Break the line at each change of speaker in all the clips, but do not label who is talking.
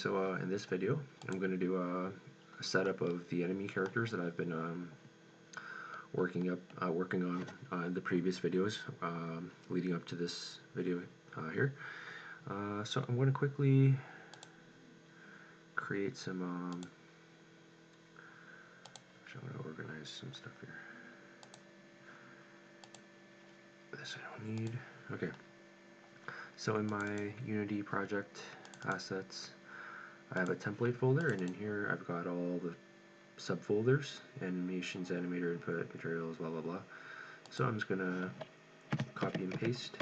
so in this video, I'm going to do a setup of the enemy characters that I've been working on in the previous videos leading up to this video here. So I'm going to quickly create some. I'm going to organize some stuff here. This I don't need. Okay. So in my Unity project assets, I have a template folder, and in here I've got all the subfolders: animations, animator input, materials, blah blah blah. So I'm just gonna copy and paste.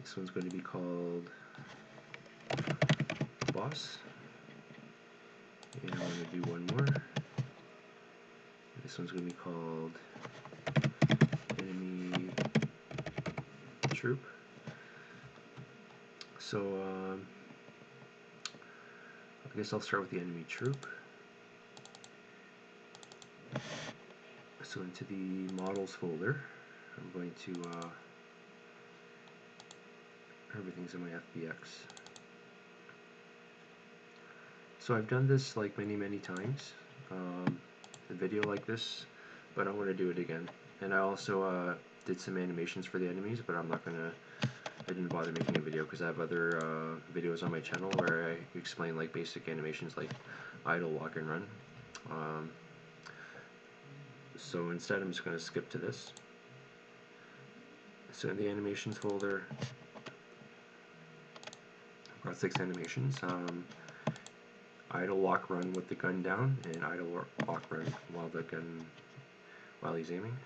This one's going to be called boss, and I'm going to do one more. This one's going to be called enemy troop. So I guess I'll start with the enemy troop. So into the models folder, I'm going to everything's in my FBX. So I've done this like many times, a video like this, but I want to do it again. And I also did some animations for the enemies, but I didn't bother making a video because I have other videos on my channel where I explain like basic animations like idle, walk, and run. So instead I'm just going to skip to this. So in the animations folder, I've got 6 animations. Idle, walk, run with the gun down, and idle, walk, run while he's aiming.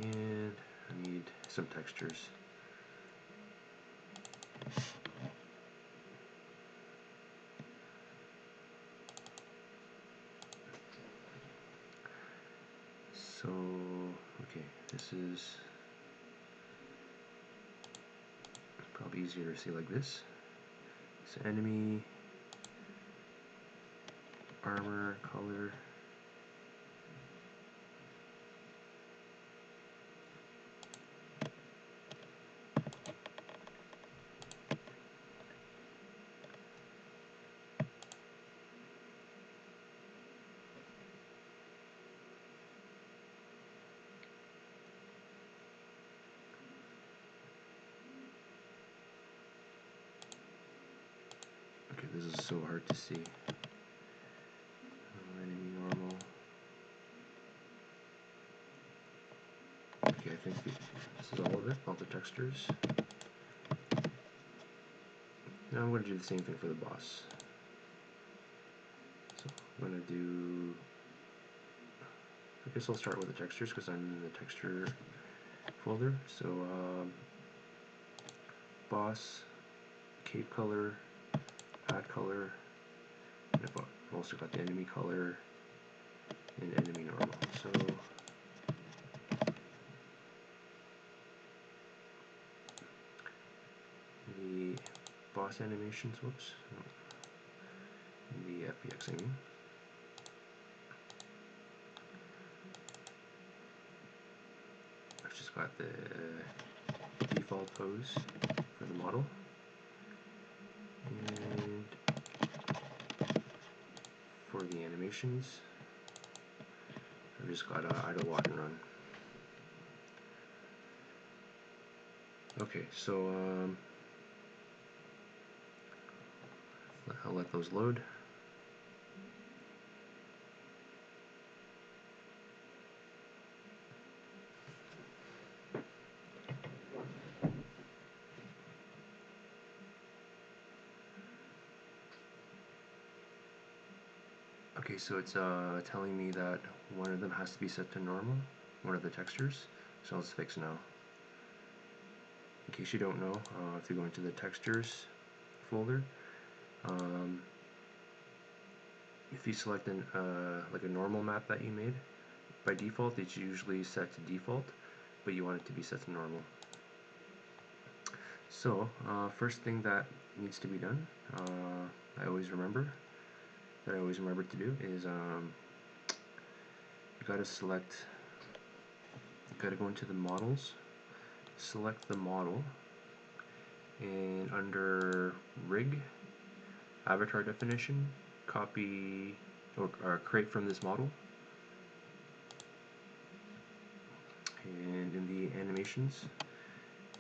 And I need some textures. So, okay, this is probably easier to see like this. So enemy, armor, color. Okay, this is so hard to see. Enemy normal. Okay, I think this is all of it, all the textures. Now I'm going to do the same thing for the boss. So I'm going to do, I guess I'll start with the textures because I'm in the texture folder. So boss, cape color, hat color, and I've also got the enemy color and enemy normal. So the boss animations, whoops, no, the FBX I mean. I've just got the default pose for the model, and for the animations I've just got idle, walk, and run. Okay, so I'll let those load. Okay, so it's telling me that one of them has to be set to normal, one of the textures, so let's fix now. In case you don't know, if you go into the textures folder, if you select like a normal map that you made, by default it's usually set to default, but you want it to be set to normal. So first thing that needs to be done, I always remember to do is you gotta go into the models, select the model, and under rig, avatar definition, copy or create from this model, and in the animations,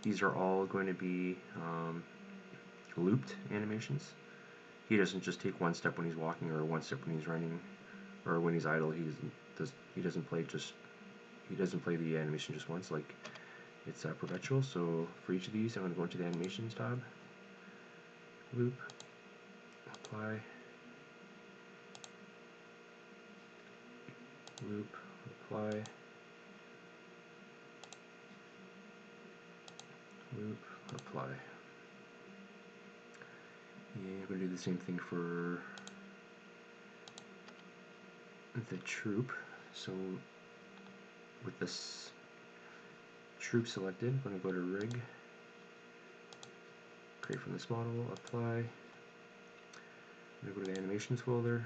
these are all going to be looped animations. He doesn't just take one step when he's walking or one step when he's running or when he's idle. He doesn't play the animation just once. Like, it's perpetual. So for each of these, I'm going to go into the animations tab, loop, apply, loop, apply, loop, apply. And I'm going to do the same thing for the troop. So with this troop selected, I'm going to go to rig, create from this model, apply. I'm going to go to the animations folder,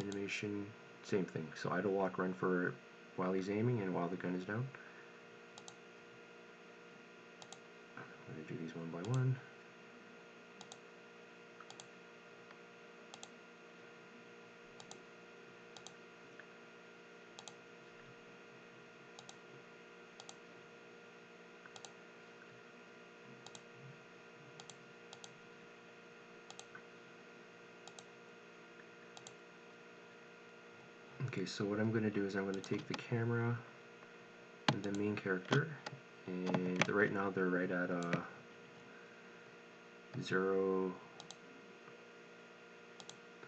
animation, same thing. So idle walk run for while he's aiming and while the gun is down. I'm going to do these one by one. Okay, so what I'm going to do is I'm going to take the camera and the main character, and right now they're right at 0.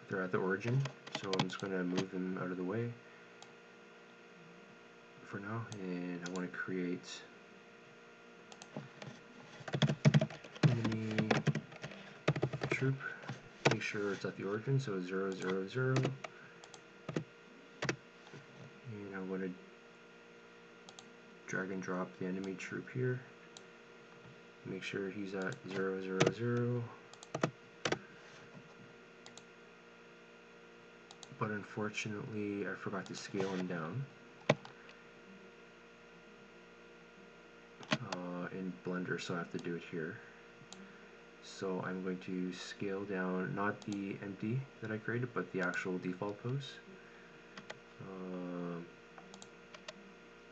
They're at the origin, so I'm just going to move them out of the way for now, and I want to create enemy troop. Make sure it's at the origin, so 0, 0, 0. And I want to drag and drop the enemy troop here. Make sure he's at 0, 0, 0. But unfortunately, I forgot to scale him down in Blender, so I have to do it here. So I'm going to scale down not the empty that I created, but the actual default pose.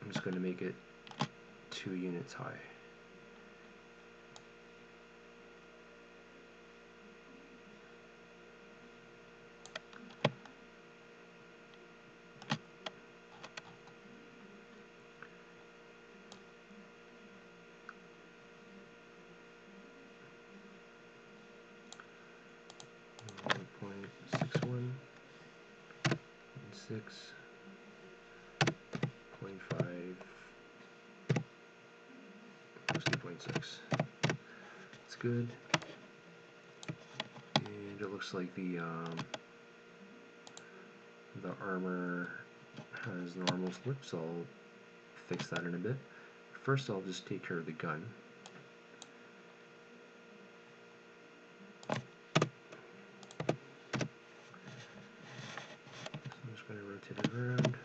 I'm just going to make it 2 units high. .61 and 6.5. Let's do 0.6. That's good. And it looks like the armor has normal slip, so I'll fix that in a bit. First, I'll just take care of the gun. So I'm just going to rotate it around.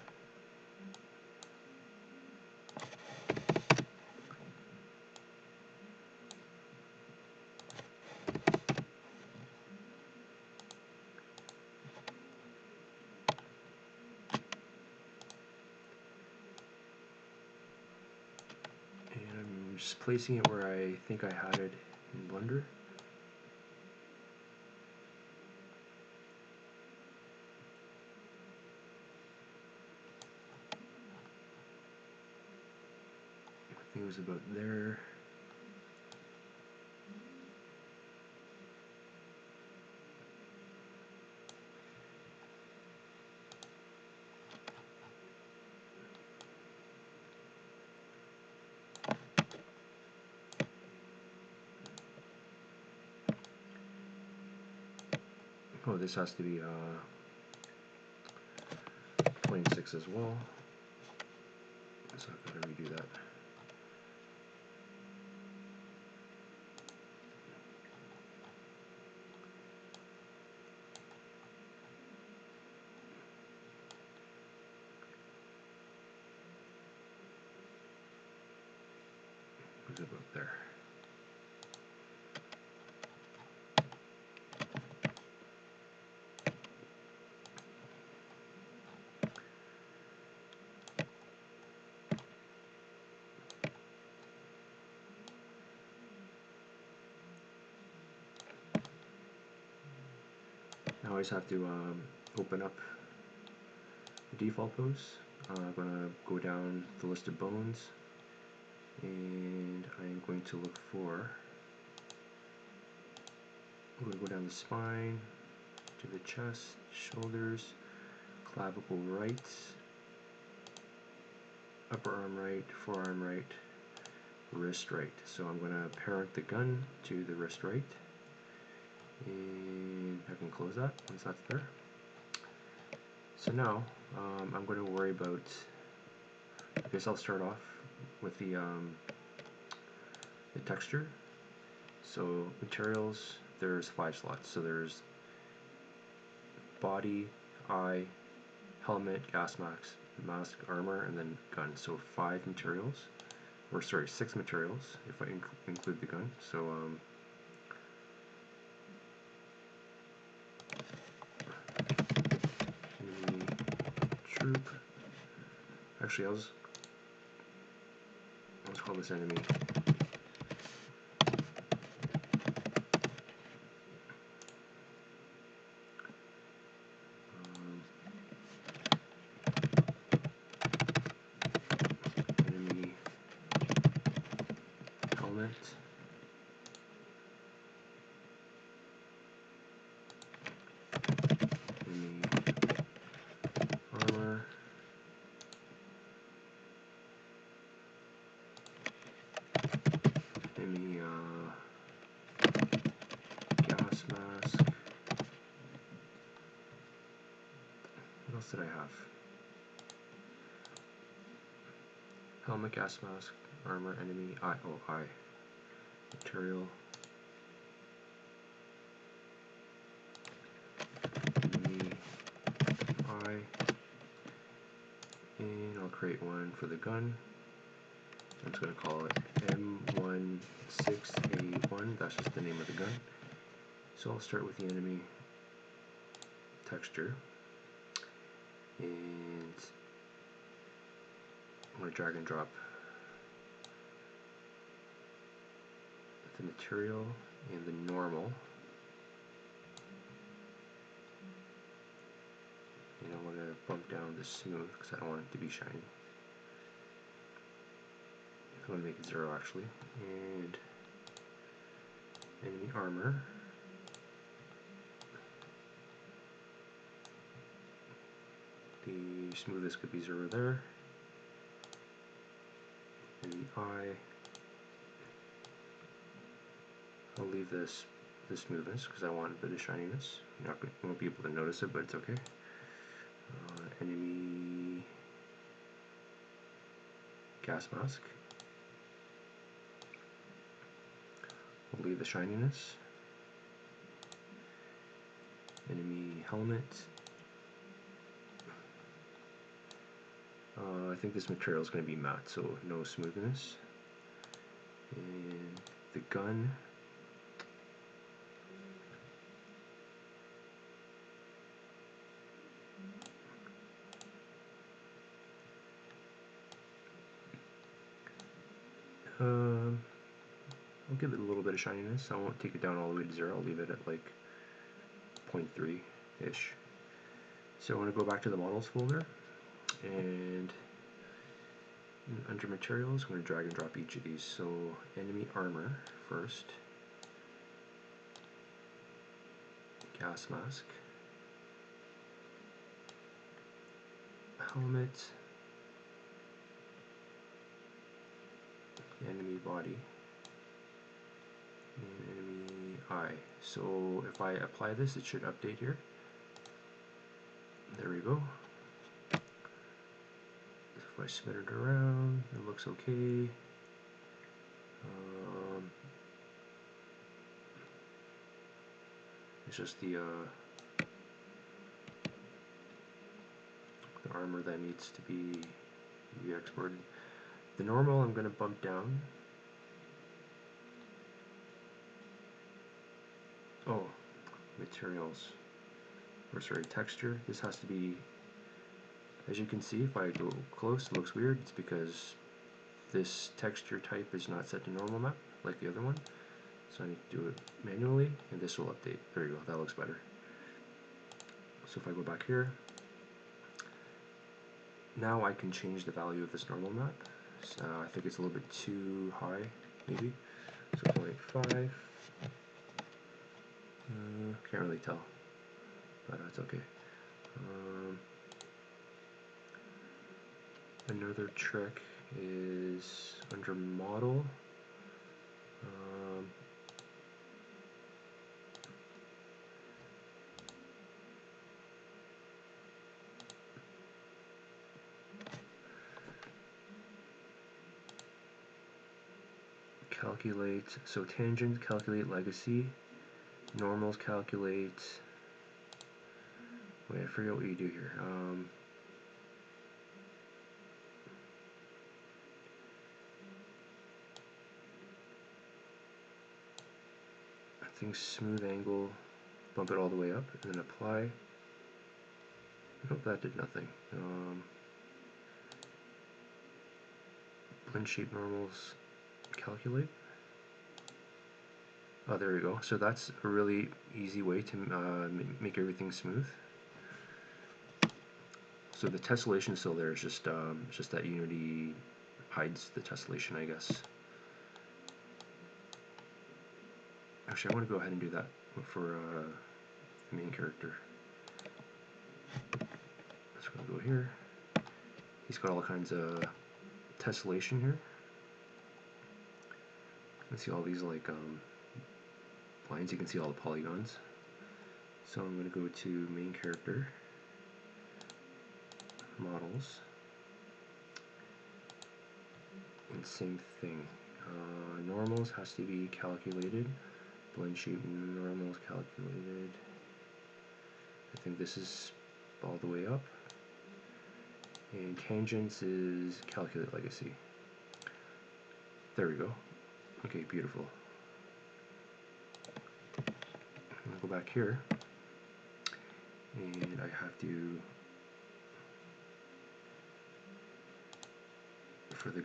I'm just placing it where I think I had it in Blender. I think it was about there. Oh, this has to be 0.6 as well. So I've got to redo that. It was about there. always have to open up the default pose. I'm going to go down the list of bones, and I'm going to look for, I'm going to go down the spine to the chest, shoulders, clavicle right, upper arm right, forearm right, wrist right. So I'm going to parent the gun to the wrist right, and I can close that once that's there. So now I'm going to worry about, I guess I'll start off with the texture. So materials, there's 5 slots. So there's body, eye, helmet, gas mask, armor, and then gun. So 5 materials, or sorry, 6 materials if I include the gun. So enemy troop. Actually, let's call this enemy. Enemy helmet. Enemy armor. Enemy gas mask. What else did I have? Helmet, gas mask, armor, enemy, eye. Oh, eye. Material. Enemy eye. And I'll create one for the gun. I'm just going to call it M16A1. That's just the name of the gun. So I'll start with the enemy texture. And I'm going to drag and drop the material and the normal. And I want to bump down the smooth because I don't want it to be shiny. I'm going to make it 0 actually. And enemy armor. The smoothest could be 0 there. Enemy eye. I'll leave this the smoothness because I want a bit of shininess. You won't be able to notice it, but it's okay. Enemy gas mask. I'll leave the shininess. Enemy helmet. I think this material is going to be matte, so no smoothness. And the gun. I'll give it a little bit of shininess. I won't take it down all the way to 0. I'll leave it at like 0.3-ish. So I want to go back to the models folder, and under materials, I'm going to drag and drop each of these. So enemy armor first, gas mask, helmet, enemy body, and enemy eye. So if I apply this, it should update here. There we go. If I spin it around, it looks okay. It's just the armor that needs to be re-exported. The normal I'm going to bump down. Oh, materials. Or sorry, texture. This has to be, as you can see, if I go close, it looks weird. It's because this texture type is not set to normal map like the other one. So I need to do it manually, and this will update. There you go, that looks better. So if I go back here, now I can change the value of this normal map. So I think it's a little bit too high, maybe. So 0.5. Can't really tell, but it's okay. Another trick is under model. Calculate, so tangent, calculate legacy, normals calculate, wait, I forget what you do here. I think smooth angle, bump it all the way up, and then apply. Nope, that did nothing. Blend shape normals, calculate. Oh, there we go. So that's a really easy way to make everything smooth. So the tessellation still there is just that Unity hides the tessellation, I guess. Actually, I want to go ahead and do that for the main character. Let's go here. He's got all kinds of tessellation here. You can see all these like lines. You can see all the polygons. So I'm going to go to main character, models, and same thing. Normals has to be calculated. Blend shape normals calculated. I think this is all the way up. And tangents is calculate legacy. There we go. Okay, beautiful. I'll go back here, and I have to, for the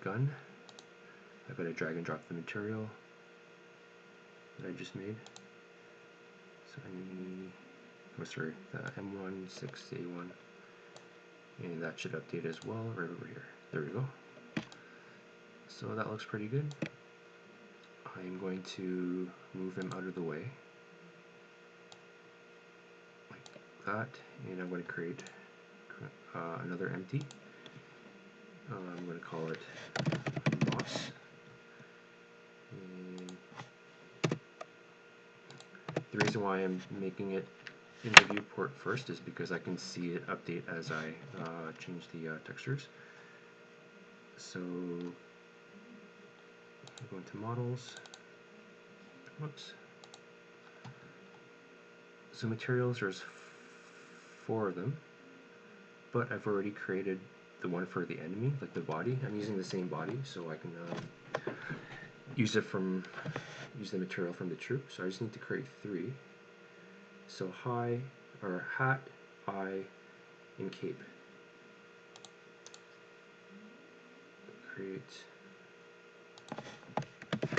gun, I've got to drag and drop the material that I just made. So I need, the M16A1, and that should update as well right over here. There we go. So that looks pretty good. I'm going to move him out of the way, like that, and I'm going to create another empty. I'm going to call it boss. And the reason why I'm making it in the viewport first is because I can see it update as I change the textures. So I'll go into models. Whoops. So materials, there's 4 of them, but I've already created the one for the enemy, like the body. I'm using the same body, so I can use the material from the troop. So I just need to create 3. So hat, eye, and cape. Create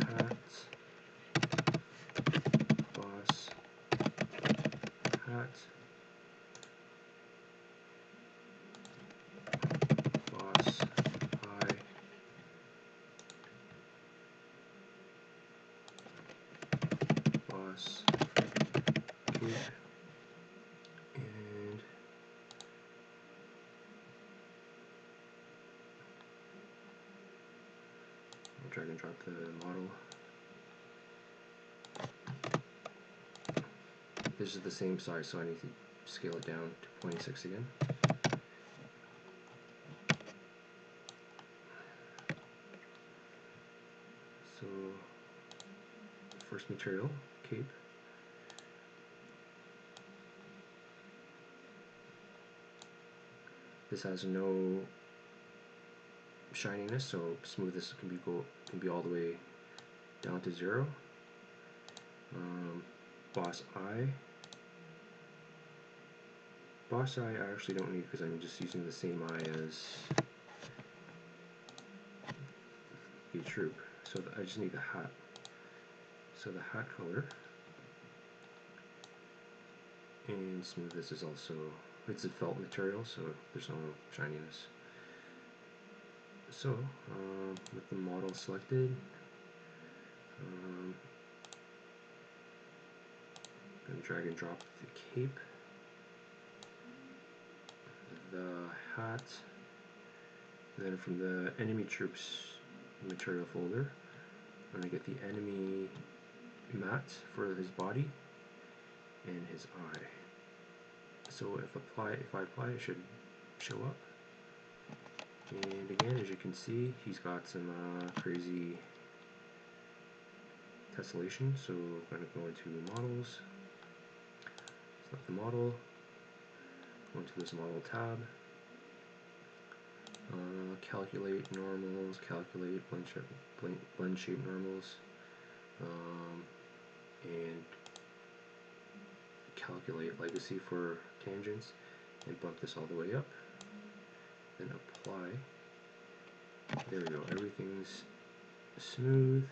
hat, boss, hat, boss, eye, boss, cape, and I'll drag and drop the model. This is the same size, so I need to scale it down to 0.6 again. So, first material, cape. This has no shininess, so smoothness can be all the way down to 0. Boss eye. Boss eye I actually don't need because I'm just using the same eye as the troop. So I just need the hat. So the hat color And smoothness is also, it's a felt material, so there's no shininess. So, with the model selected, I'm going to drag and drop the cape, the hat, and then from the enemy troops material folder, I'm going to get the enemy matte for his body and his eye. So if I apply, it should show up. And again, as you can see, he's got some crazy tessellation. So I'm going to go into models, select the model, go into this model tab, calculate normals, calculate blend shape normals, and calculate legacy for tangents, and bump this all the way up, then apply. There we go, everything's smooth,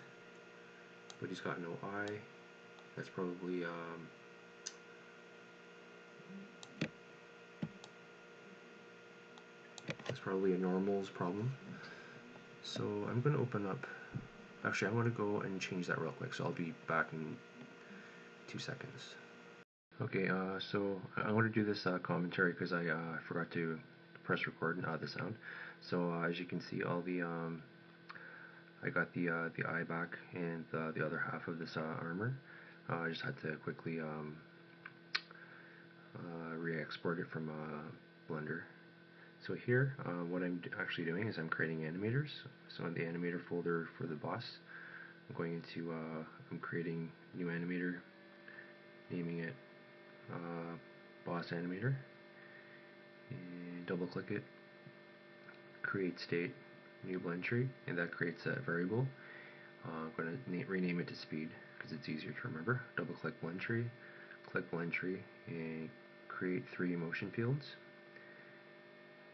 but he's got no eye. That's probably a normals problem. So I'm going to open up, actually I'm going to go and change that real quick, so I'll be back in 2 seconds. Okay, so I'm going to do this commentary because I forgot to press record the sound. So as you can see, all the I got the eye back and the other half of this armor. I just had to quickly re-export it from Blender. So here, what I'm actually doing is I'm creating animators. So in the animator folder for the boss, I'm going into I'm creating new animator, naming it boss animator, and double click it, create state, new blend tree, and that creates a variable. I'm going to rename it to speed because it's easier to remember. Double click blend tree, click blend tree, and create 3 motion fields.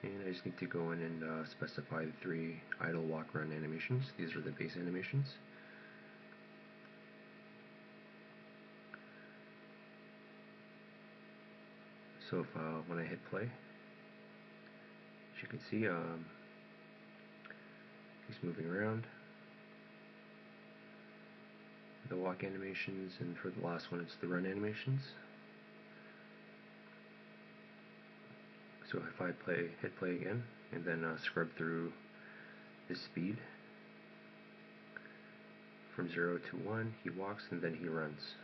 And I just need to go in and specify the 3 idle, walk, run animations. These are the base animations. So if when I hit play, as you can see, he's moving around. The walk animations, and for the last one, it's the run animations. So if I hit play again, and then scrub through the speed from 0 to 1, he walks and then he runs.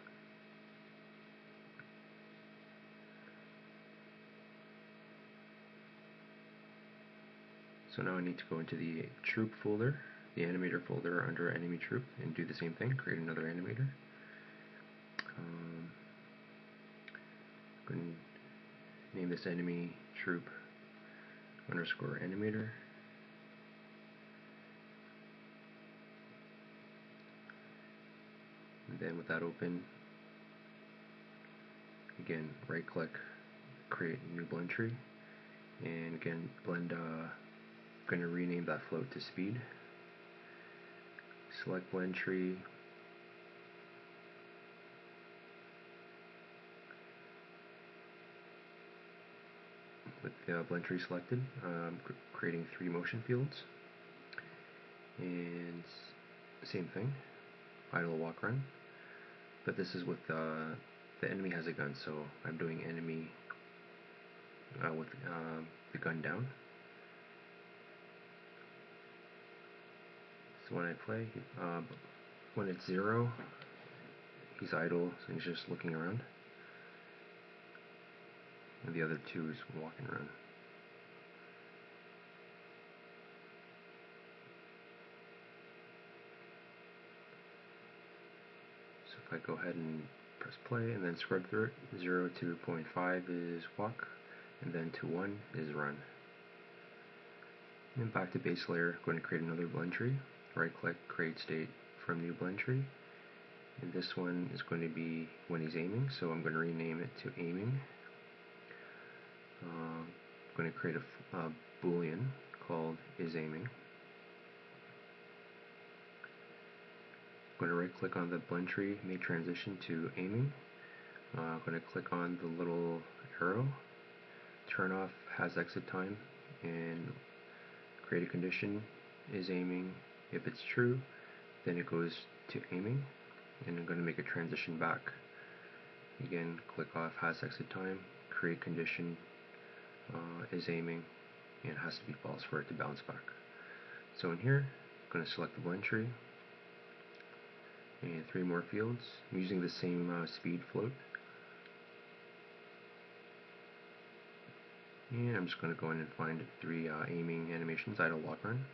So now I need to go into the troop folder, the animator folder under enemy troop, and do the same thing, create another animator. I'm going to name this enemy troop underscore animator. And then with that open, again, right click, create new blend tree, and again, blend, going to rename that float to speed. Select blend tree, with the blend tree selected, creating 3 motion fields, and same thing, idle, walk, run, but this is with the enemy has a gun, so I'm doing enemy with the gun down. So when I play, when it's 0, he's idle, so he's just looking around, and the other 2 is walking around. So if I go ahead and press play and then scrub through it, 0 to 0.5 is walk, and then to 1 is run. And back to base layer, going to create another blend tree, right click, create state from new blend tree, and this one is going to be when he's aiming, so I'm going to rename it to aiming. I'm going to create a boolean called isAiming. I'm going to right click on the blend tree, make transition to aiming. I'm going to click on the little arrow, turn off has exit time, and create a condition is aiming. If it's true, then it goes to aiming, and I'm going to make a transition back. Again, click off has exit time, create condition is aiming, and it has to be false for it to bounce back. So in here, I'm going to select the blend tree and 3 more fields. I'm using the same speed float. And I'm just going to go in and find 3 aiming animations, idle, walk, run.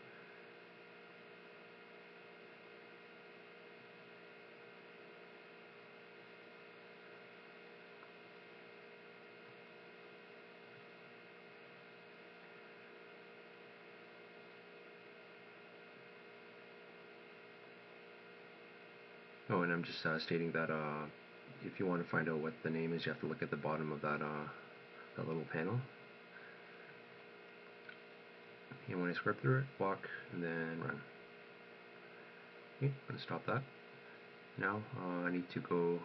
Oh, and I'm just stating that if you want to find out what the name is, you have to look at the bottom of that little panel. And when I scrub through it, walk, and then run. Okay, I'm going to stop that. Now I need to go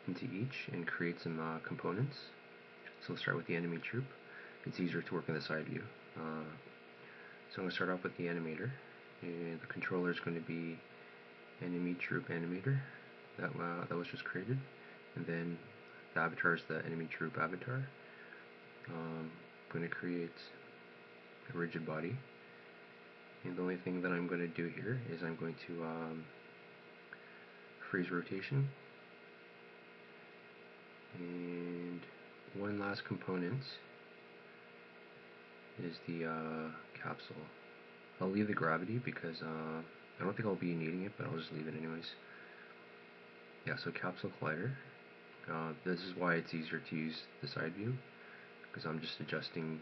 into each and create some components. So we'll start with the enemy troop. It's easier to work in the side view. So I'm going to start off with the animator, and the controller is going to be enemy troop animator that was just created, and then the avatar is the enemy troop avatar. I'm going to create a rigid body, and the only thing that I'm going to do here is I'm going to freeze rotation, and one last component is the capsule. I'll leave the gravity because I don't think I'll be needing it, but I'll just leave it anyways. Yeah, so capsule collider. This is why it's easier to use the side view, because I'm just adjusting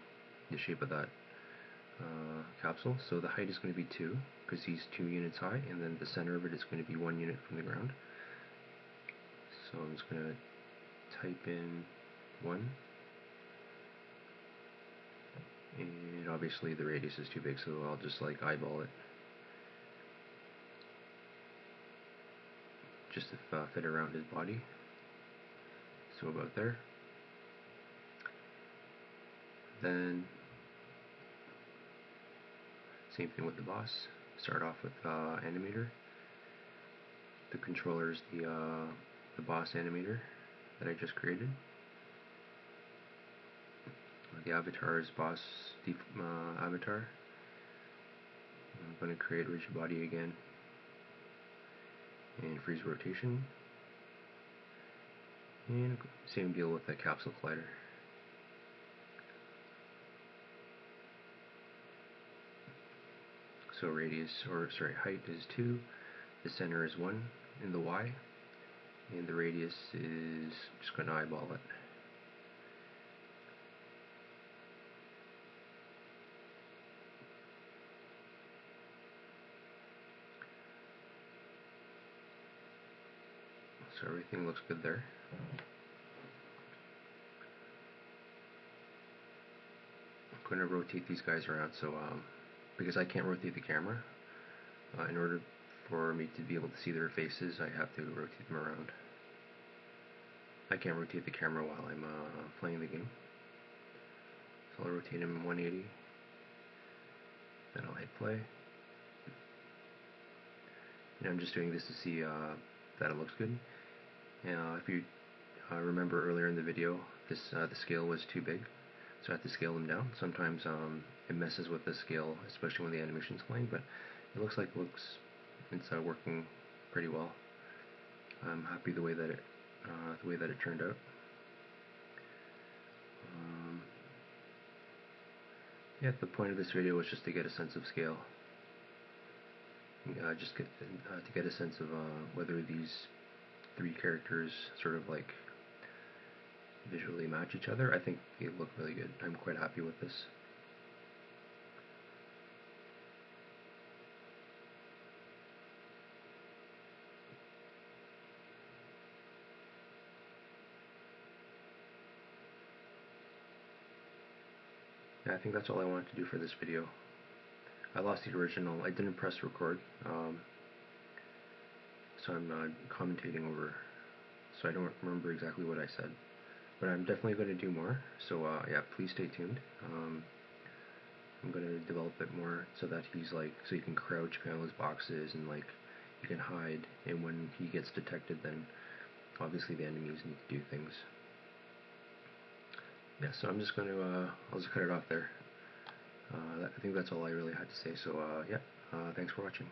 the shape of that capsule. So the height is going to be 2, because he's 2 units high, and then the center of it is going to be 1 unit from the ground. So I'm just going to type in 1. And obviously the radius is too big, so I'll just like eyeball it, just to fit around his body. So about there. Then same thing with the boss. Start off with animator. The controller is the boss animator that I just created. The avatar is boss avatar. I'm going to create rigid body again and freeze rotation. And same deal with the capsule collider. So height is 2, the center is 1 in the Y, and the radius is just going to eyeball it. So everything looks good there. I'm going to rotate these guys around, so because I can't rotate the camera, in order for me to be able to see their faces, I have to rotate them around. I can't rotate the camera while I'm playing the game. So I'll rotate him 180, then I'll hit play. And I'm just doing this to see that it looks good. If you remember earlier in the video, the scale was too big, so I have to scale them down. Sometimes it messes with the scale, especially when the animation's playing, but it looks like it's working pretty well. I'm happy the way that it turned out. Yeah, the point of this video was just to get a sense of scale. To get a sense of whether these 3 characters sort of like visually match each other. I think they look really good. I'm quite happy with this. Yeah, I think that's all I wanted to do for this video. I lost the original. I didn't press record, so I'm commentating over so I don't remember exactly what I said. But I'm definitely going to do more, so yeah, please stay tuned. I'm going to develop it more so that he's like, so he can crouch behind those boxes and like, he can hide, and when he gets detected, then obviously the enemies need to do things. Yeah, so I'm just going to, I'll just cut it off there. I think that's all I really had to say, so yeah, thanks for watching.